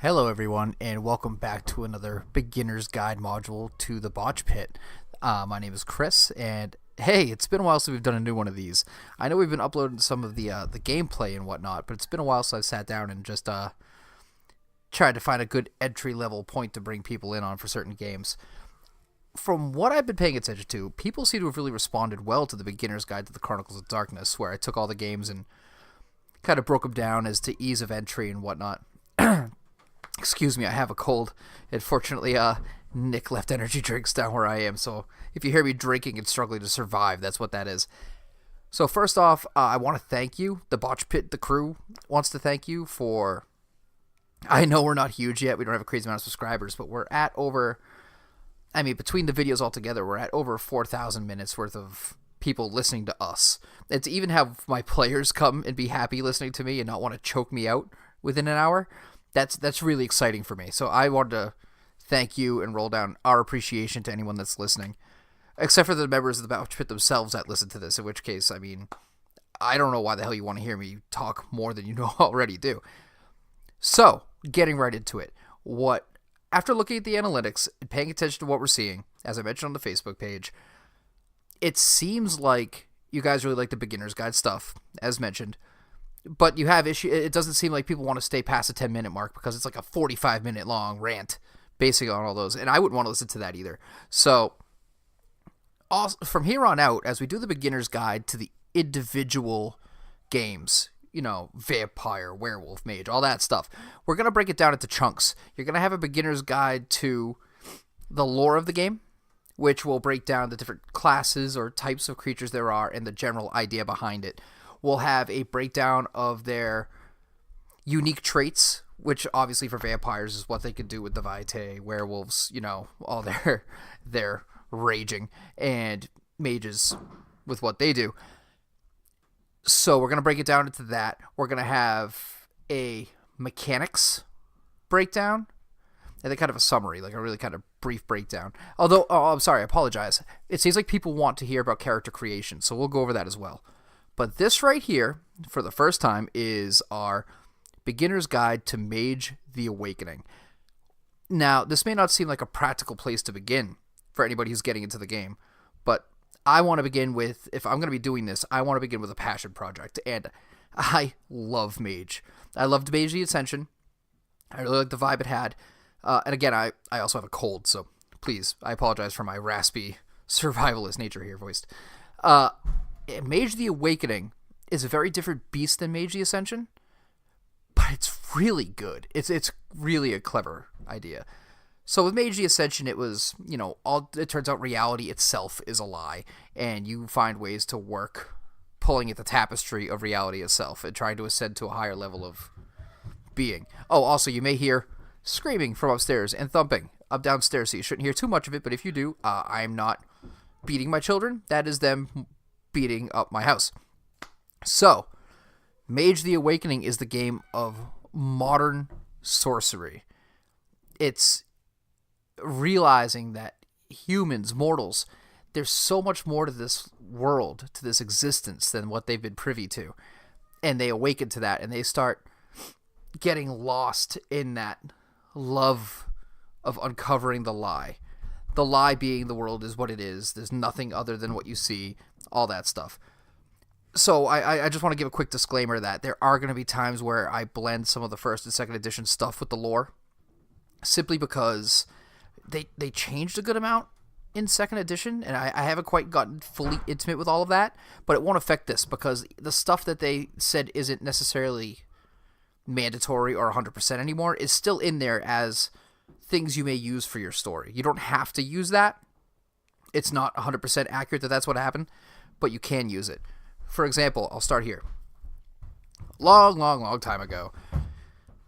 Hello everyone, and welcome back to another beginner's guide module to the botch pit. My name is Chris, and hey, it's been a while since we've done a new one of these. I know we've been uploading some of the gameplay and whatnot, but it's been a while since I've sat down and just tried to find a good entry level point to bring people in on for certain games. From what I've been paying attention to, people seem to have really responded well to the beginner's guide to the Chronicles of Darkness, where I took all the games and kind of broke them down as to ease of entry and whatnot. Excuse me, I have a cold. And fortunately, Nick left energy drinks down where I am, so if you hear me drinking and struggling to survive, that's what that is. So first off, I want to thank you. The Botch Pit, the crew, wants to thank you for... I know we're not huge yet, we don't have a crazy amount of subscribers, but we're at over... between the videos altogether, we're at over 4,000 minutes worth of people listening to us. And to even have my players come and be happy listening to me and not want to choke me out within an hour... That's really exciting for me. So I wanted to thank you and roll down our appreciation to anyone that's listening. Except for the members of the Botch Pit themselves that listen to this, in which case, I don't know why the hell you want to hear me talk more than you know already do. So, getting right into it. After looking at the analytics and paying attention to what we're seeing, as I mentioned on the Facebook page, it seems like you guys really like the beginner's guide stuff, as mentioned. But you have issue. It doesn't seem like people want to stay past the 10-minute mark because it's like a 45-minute long rant, basically on all those, and I wouldn't want to listen to that either. So, from here on out, as we do the beginner's guide to the individual games, vampire, werewolf, mage, all that stuff, we're gonna break it down into chunks. You're gonna have a beginner's guide to the lore of the game, which will break down the different classes or types of creatures there are and the general idea behind it. We'll have a breakdown of their unique traits, which obviously for vampires is what they can do with the vitae, werewolves, all their raging, and mages with what they do. So we're going to break it down into that. We're going to have a mechanics breakdown, and then kind of a summary, like a really kind of brief breakdown. Although, I'm sorry, I apologize. It seems like people want to hear about character creation, so we'll go over that as well. But this right here, for the first time, is our beginner's guide to Mage the Awakening. Now, this may not seem like a practical place to begin for anybody who's getting into the game, but I want to begin with, if I'm going to be doing this, I want to begin with a passion project, and I love Mage. I loved Mage the Ascension. I really liked the vibe it had. And again, I also have a cold, so please, I apologize for my raspy, survivalist nature here voiced. Mage the Awakening is a very different beast than Mage the Ascension, but it's really good. It's really a clever idea. So with Mage the Ascension, it was, it turns out reality itself is a lie, and you find ways to work pulling at the tapestry of reality itself and trying to ascend to a higher level of being. Oh, also, you may hear screaming from upstairs and thumping up downstairs, so you shouldn't hear too much of it, but if you do, I'm not beating my children. That is them beating up my house. So, Mage the Awakening is the game of modern sorcery. It's realizing that humans, mortals, there's so much more to this world, to this existence, than what they've been privy to. And they awaken to that, and they start getting lost in that love of uncovering the lie. The lie being the world is what it is. There's nothing other than what you see. All that stuff. So I just want to give a quick disclaimer that there are going to be times where I blend some of the first and second edition stuff with the lore, simply because they changed a good amount in second edition, and I haven't quite gotten fully intimate with all of that, but it won't affect this because the stuff that they said isn't necessarily mandatory or 100% anymore is still in there as things you may use for your story. You don't have to use that. It's not 100% accurate that that's what happened, but you can use it. For example, I'll start here. Long time ago,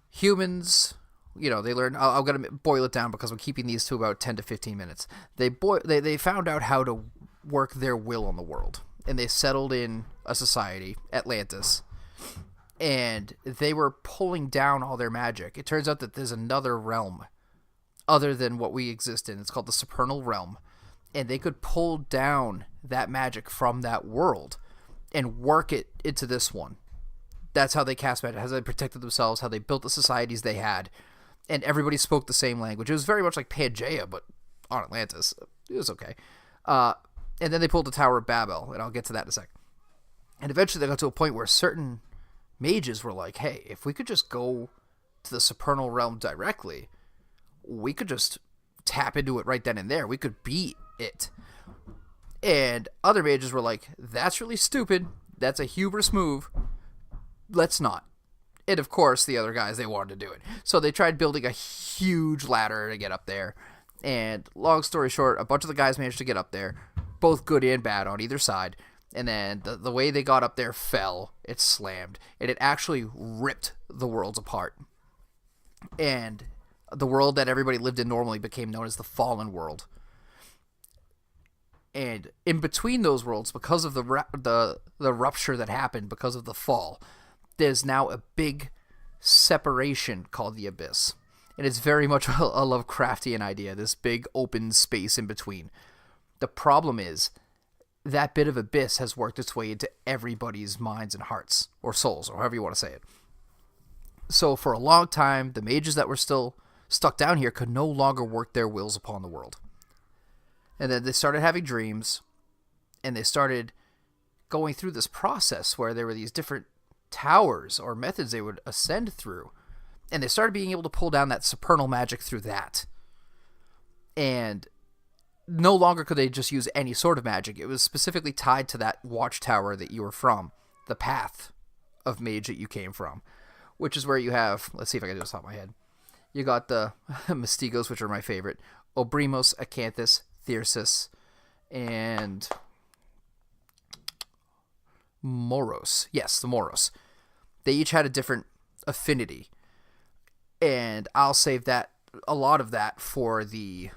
humans, they learned, I'm going to boil it down because I'm keeping these to about 10 to 15 minutes. They found out how to work their will on the world, and they settled in a society, Atlantis, and they were pulling down all their magic. It turns out that there's another realm other than what we exist in. It's called the Supernal Realm. And they could pull down that magic from that world and work it into this one. That's how they cast magic, how they protected themselves, how they built the societies they had. and everybody spoke the same language. It was very much like Pangea, but on Atlantis. It was okay. And then they pulled the Tower of Babel, and I'll get to that in a sec. And eventually they got to a point where certain mages were like, hey, if we could just go to the Supernal Realm directly, we could just tap into it right then and there. We could beat it. And other mages were like, that's really stupid. That's a hubris move. Let's not. And of course, the other guys, they wanted to do it. So they tried building a huge ladder to get up there. And long story short, a bunch of the guys managed to get up there, both good and bad on either side. And then the way they got up there fell. It slammed. And it actually ripped the worlds apart. And the world that everybody lived in normally became known as the Fallen World. And in between those worlds, because of the rupture that happened because of the fall, there's now a big separation called the Abyss. And it's very much a Lovecraftian idea, this big open space in between. The problem is, that bit of abyss has worked its way into everybody's minds and hearts, or souls, or however you want to say it. So for a long time, the mages that were still stuck down here could no longer work their wills upon the world. And then they started having dreams, and they started going through this process where there were these different towers or methods they would ascend through. And they started being able to pull down that supernal magic through that. And no longer could they just use any sort of magic. It was specifically tied to that watchtower that you were from, the path of mage that you came from, which is where you have, let's see if I can do this off my head. You got the Mystigos, which are my favorite, Obrimos, Acanthus, Thyrsus, and Moros. Yes, the Moros. They each had a different affinity. And I'll save a lot of that for the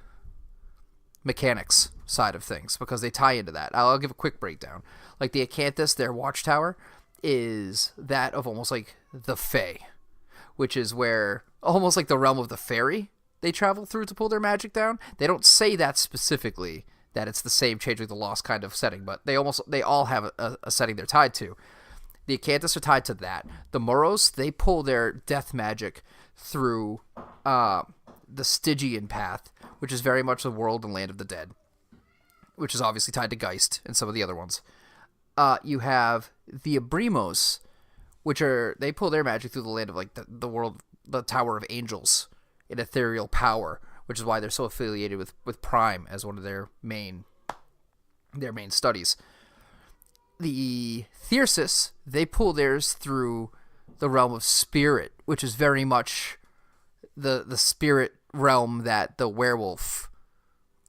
mechanics side of things, because they tie into that. I'll give a quick breakdown. Like the Acanthus, their watchtower is that of almost like the Fae, which is where, almost like the realm of the fairy, they travel through to pull their magic down. They don't say that specifically, that it's the same Change Like the Lost kind of setting, but they all have a setting they're tied to. The Acanthus are tied to that. The Moros, they pull their death magic through the Stygian path, which is very much the world and land of the dead, which is obviously tied to Geist and some of the other ones. You have the Abrimos, which they pull their magic through the land of like the world, the Tower of Angels, in ethereal power, which is why they're so affiliated with Prime as one of their main studies. The Thyrsus, they pull theirs through the realm of spirit, which is very much the spirit realm that the werewolves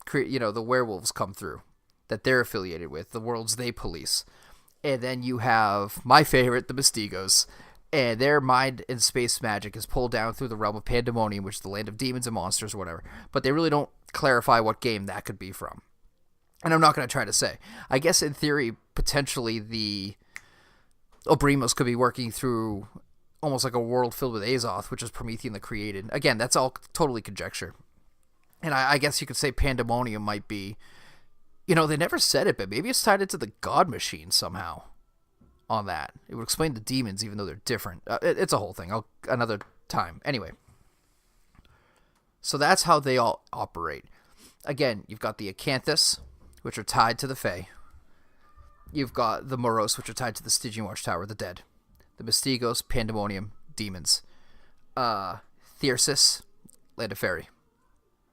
come through, that they're affiliated with, the worlds they police. And then you have my favorite, the Mystigos, and their mind and space magic is pulled down through the realm of Pandemonium, which is the land of demons and monsters or whatever. But they really don't clarify what game that could be from. And I'm not going to try to say. I guess in theory, potentially the Obrimos could be working through almost like a world filled with Azoth, which is Promethean the Created. Again, that's all totally conjecture. And I guess you could say Pandemonium might be, they never said it, but maybe it's tied into the God Machine somehow on that. It would explain the demons, even though they're different. It's a whole thing. Another time. Anyway. So that's how they all operate. Again, you've got the Acanthus, which are tied to the Fae. You've got the Moros, which are tied to the Stygian Watchtower, the dead. The Mystigos, Pandemonium, demons. Thyrsus, land of fairy.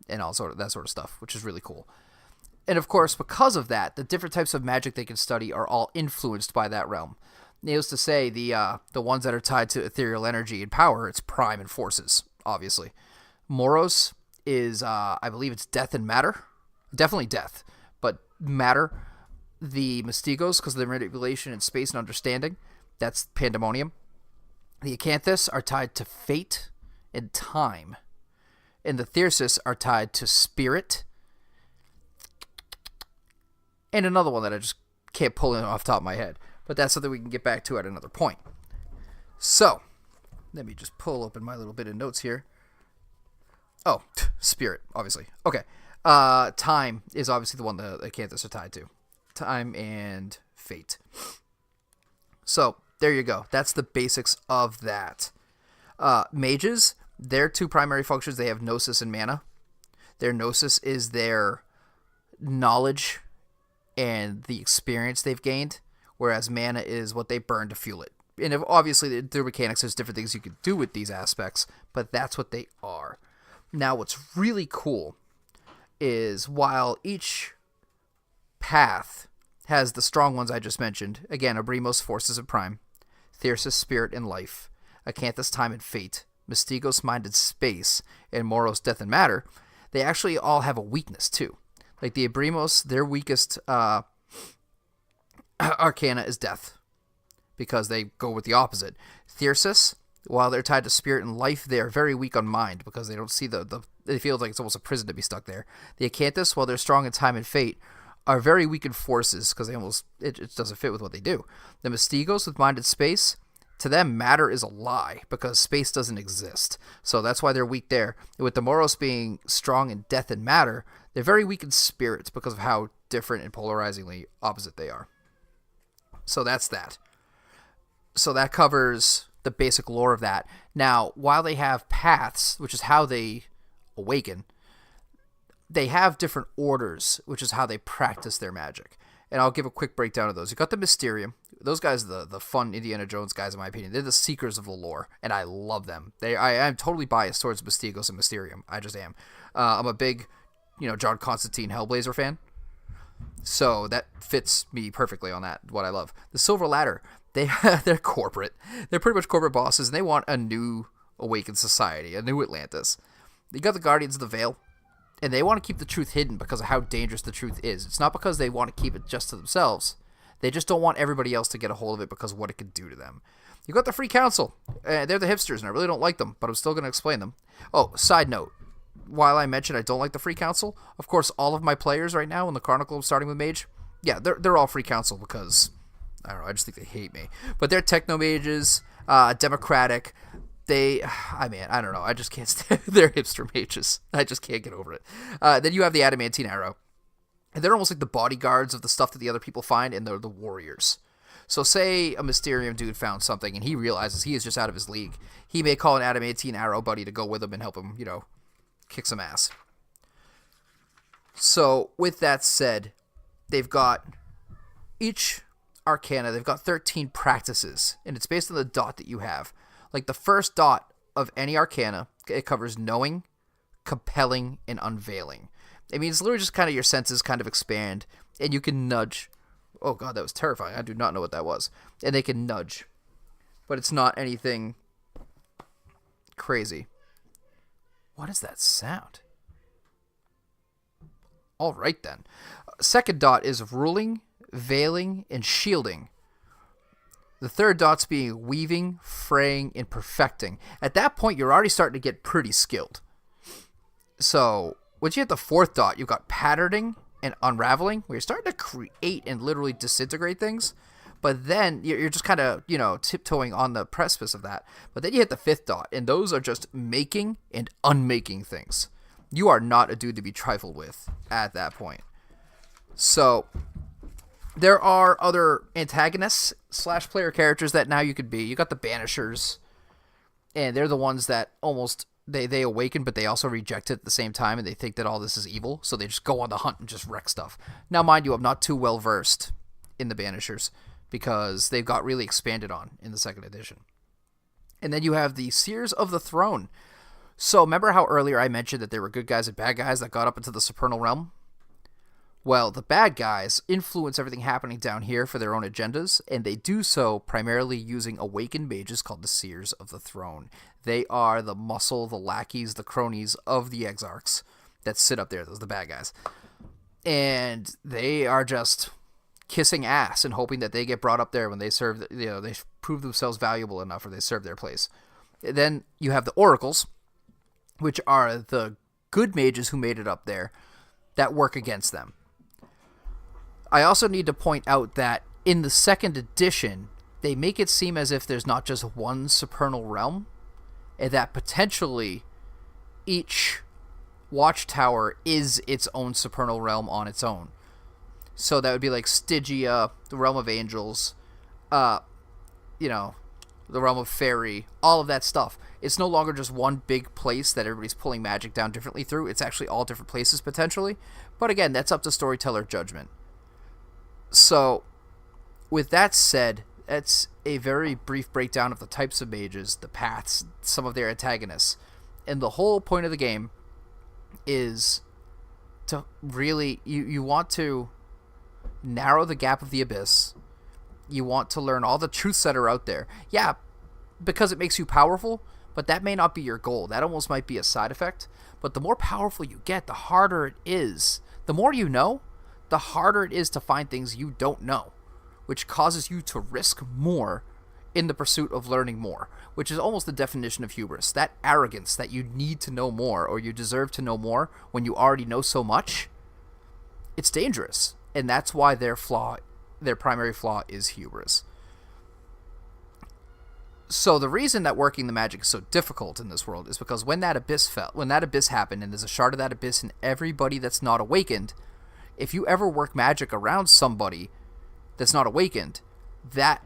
And all that sort of stuff, which is really cool. And of course, because of that, the different types of magic they can study are all influenced by that realm. Needless to say, the ones that are tied to ethereal energy and power, it's Prime and Forces, obviously. Moros is, I believe it's death and matter. Definitely death, but matter. The Mystigos, because of their manipulation in space and understanding, that's Pandemonium. The Acanthus are tied to fate and time. And the Thyrsus are tied to spirit. And another one that I just can't pull in off the top of my head. But that's something we can get back to at another point. So, let me just pull open my little bit of notes here. Oh, spirit, obviously. Okay. Time is obviously the one the Acanthus are tied to. Time and fate. So, there you go. That's the basics of that. Mages, Their two primary functions, they have Gnosis and Mana. Their Gnosis is their knowledge and the experience they've gained, whereas Mana is what they burn to fuel it. And obviously, through mechanics, there's different things you can do with these aspects, but that's what they are. Now, what's really cool is while each path has the strong ones I just mentioned, again, Abrimos, Forces of Prime, Thyrsus, Spirit and Life, Acanthus, Time and Fate, Mystigos, Mind and Space, and Moros, Death and Matter, they actually all have a weakness too. Like the Abrimos, their weakest arcana is Death, because they go with the opposite. Thyrsus, while they're tied to Spirit and Life, they are very weak on Mind, because they don't see it feels like it's almost a prison to be stuck there. The Acanthus, while they're strong in Time and Fate, are very weak in Forces, because it doesn't fit with what they do. The Mystigos, with Mind and Space, to them, matter is a lie, because space doesn't exist. So that's why they're weak there. With the Moros being strong in Death and Matter, they're very weak in Spirit, because of how different and polarizingly opposite they are. So that's that. So that covers the basic lore of that. Now, while they have paths, which is how they awaken, they have different orders, which is how they practice their magic. And I'll give a quick breakdown of those. You got the Mysterium. Those guys are the fun Indiana Jones guys, in my opinion. They're the seekers of the lore, and I love them. I'm totally biased towards Mystigos and Mysterium. I just am. I'm a big, John Constantine Hellblazer fan. So that fits me perfectly on that, what I love. The Silver Ladder, they're corporate. They're pretty much corporate bosses, and they want a new awakened society, a new Atlantis. You got the Guardians of the Veil, and they want to keep the truth hidden because of how dangerous the truth is. It's not because they want to keep it just to themselves. They just don't want everybody else to get a hold of it because of what it could do to them. You got the Free Council. They're the hipsters, and I really don't like them, but I'm still going to explain them. Oh, side note. While I mentioned I don't like the Free Council, of course, all of my players right now in the Chronicle, starting with Mage, yeah, they're all Free Council because, I don't know, I just think they hate me. But they're techno-mages, democratic. I don't know. I just can't stand they're hipster mages. I just can't get over it. Then you have the Adamantine Arrow. And they're almost like the bodyguards of the stuff that the other people find, and they're the warriors. So say a Mysterium dude found something, and he realizes he is just out of his league. He may call an Adamantine Arrow buddy to go with him and help him, kick some ass. So with that said, they've got each arcana, they've got 13 practices, and it's based on the dot that you have. Like the first dot of any arcana, it covers knowing, compelling, and unveiling. It means literally just kind of your senses kind of expand, and you can nudge. Oh god, that was terrifying. I do not know what that was. And they can nudge. But it's not anything crazy. What is that sound? Alright then. Second dot is ruling, veiling, and shielding. The third dot's being weaving, fraying, and perfecting. At that point, you're already starting to get pretty skilled. So, once you hit the fourth dot, you've got patterning and unraveling, where you're starting to create and literally disintegrate things. But then, you're just kind of, tiptoeing on the precipice of that. But then you hit the fifth dot, and those are just making and unmaking things. You are not a dude to be trifled with at that point. So, there are other antagonists / player characters that now you could be. You got the Banishers, and they're the ones that almost, they awaken, but they also reject it at the same time, and they think that all this is evil, so they just go on the hunt and just wreck stuff. Now, mind you, I'm not too well versed in the Banishers, because they've got really expanded on in the second edition. And then you have the Seers of the Throne. So, remember how earlier I mentioned that there were good guys and bad guys that got up into the Supernal Realm? Well, the bad guys influence everything happening down here for their own agendas, and they do so primarily using awakened mages called the Seers of the Throne. They are the muscle, the lackeys, the cronies of the Exarchs that sit up there. Those are the bad guys. And they are just kissing ass and hoping that they get brought up there when they serve, they prove themselves valuable enough or they serve their place. Then you have the Oracles, which are the good mages who made it up there that work against them. I also need to point out that in the second edition, they make it seem as if there's not just one Supernal Realm, and that potentially each watchtower is its own Supernal Realm on its own. So that would be like Stygia, the Realm of Angels, the realm of fairy, all of that stuff. It's no longer just one big place that everybody's pulling magic down differently through. It's actually all different places potentially. But again, that's up to storyteller judgment. So, with that said, that's a very brief breakdown of the types of mages, the paths, some of their antagonists. And the whole point of the game is to really, you want to narrow the gap of the abyss. You want to learn all the truths that are out there. Yeah, because it makes you powerful, but that may not be your goal. That almost might be a side effect. But the more powerful you get, the harder it is. The more you know, the harder it is to find things you don't know, which causes you to risk more in the pursuit of learning more, which is almost the definition of hubris. That arrogance that you need to know more or you deserve to know more when you already know so much, it's dangerous. And that's why their primary flaw is hubris. So the reason that working the magic is so difficult in this world is because when that abyss happened, and there's a shard of that abyss in everybody that's not awakened, if you ever work magic around somebody that's not awakened, that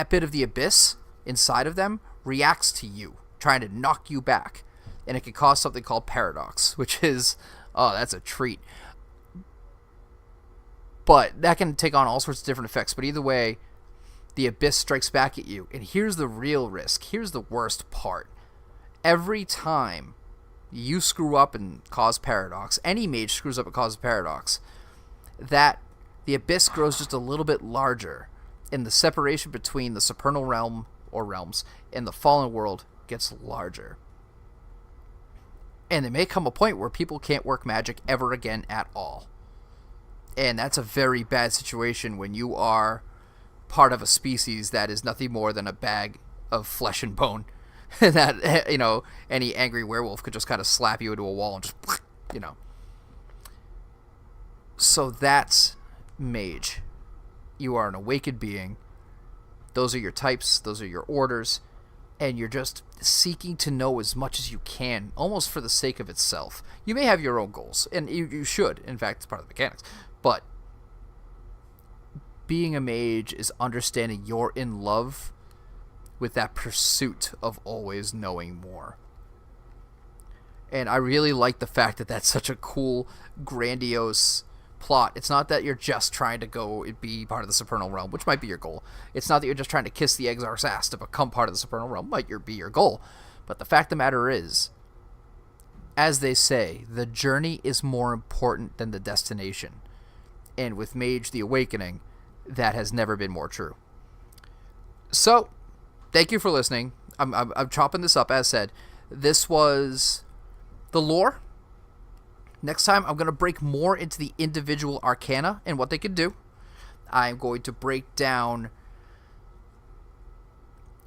bit of the abyss inside of them reacts to you, trying to knock you back. And it can cause something called paradox, which is, that's a treat. But that can take on all sorts of different effects. But either way, the abyss strikes back at you. And here's the real risk. Here's the worst part. Every time you screw up and cause paradox, any mage screws up and causes paradox, that the abyss grows just a little bit larger, and the separation between the Supernal Realm, or realms, and the fallen world gets larger. And there may come a point where people can't work magic ever again at all. And that's a very bad situation when you are part of a species that is nothing more than a bag of flesh and bone. That, any angry werewolf could just kind of slap you into a wall and just, So that's Mage. You are an awakened being. Those are your types, those are your orders, and you're just seeking to know as much as you can, almost for the sake of itself. You may have your own goals, and you should. In fact, it's part of the mechanics. But being a mage is understanding you're in love with that pursuit of always knowing more. And I really like the fact that that's such a cool, grandiose plot. It's not that you're just trying to go and be part of the Supernal Realm, which might be your goal. It's not that you're just trying to kiss the Exarch's ass to become part of the Supernal Realm, might be your goal. But the fact of the matter is, as they say, the journey is more important than the destination. And with Mage the Awakening, that has never been more true. So, thank you for listening. I'm chopping this up, as said. This was the lore. Next time, I'm going to break more into the individual arcana and what they can do. I'm going to break down...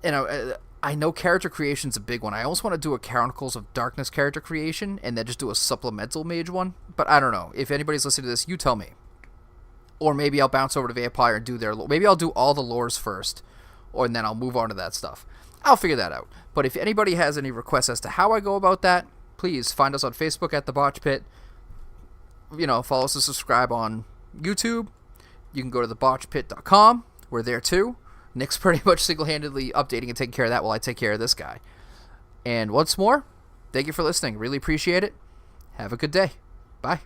I know character creation's a big one. I almost want to do a Chronicles of Darkness character creation and then just do a supplemental mage one. But I don't know. If anybody's listening to this, you tell me. Or maybe I'll bounce over to Vampire and do their lore. Maybe I'll do all the lores first, and then I'll move on to that stuff. I'll figure that out. But if anybody has any requests as to how I go about that, please find us on Facebook at The Botch Pit. Follow us and subscribe on YouTube. You can go to thebotchpit.com. We're there too. Nick's pretty much single-handedly updating and taking care of that while I take care of this guy. And once more, thank you for listening. Really appreciate it. Have a good day. Bye.